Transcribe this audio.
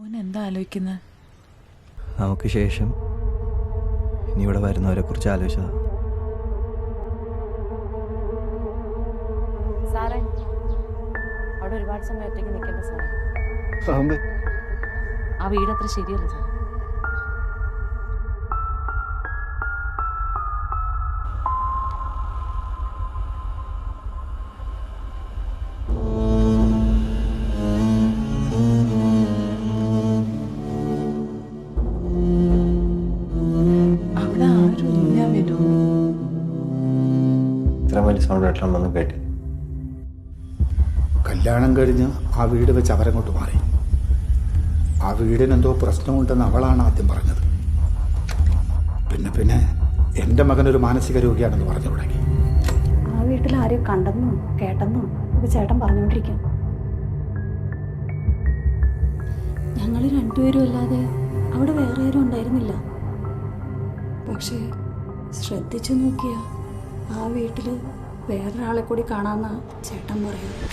എന്താ ആലോചിക്കുന്നത്? നമുക്ക് ശേഷം ഇനി ഇവിടെ വരുന്നവരെ കുറിച്ച് ആലോചിച്ചതാ. സാറേ, അവിടെ ഒരുപാട് സമയം ഒറ്റയ്ക്ക് നിൽക്കേണ്ട സാറേ. ആ വീട് അത്ര ശരിയല്ല സാർ. അവിടെ ആരും ഇല്ല വരൂ. ഇത്ര വലിയ സൗണ്ട് ആയിട്ടാണെന്ന് കേട്ടി. കല്യാണം കഴിഞ്ഞ് ആ വീട് വെച്ച് അവരങ്ങോട്ട് മാറി. ആ വീടിനെന്തോ പ്രശ്നമുണ്ടെന്ന് അവളാണ് ആദ്യം പറഞ്ഞത്. പിന്നെ എൻ്റെ മകനൊരു മാനസിക രോഗിയാണെന്ന് പറഞ്ഞു തുടങ്ങി. ആ വീട്ടിൽ ആരെയും കണ്ടെന്നോ കേട്ടെന്നോ ഒക്കെ ചേട്ടൻ പറഞ്ഞുകൊണ്ടിരിക്കും. ഞങ്ങൾ രണ്ടുപേരും അല്ലാതെ അവിടെ വേറെ ആരും ഉണ്ടായിരുന്നില്ല. പക്ഷേ ശ്രദ്ധിച്ചു നോക്കിയാ ആ വീട്ടിൽ വേറൊരാളെ കൂടി കാണാമെന്നാ ചേട്ടൻ പറയുന്നത്.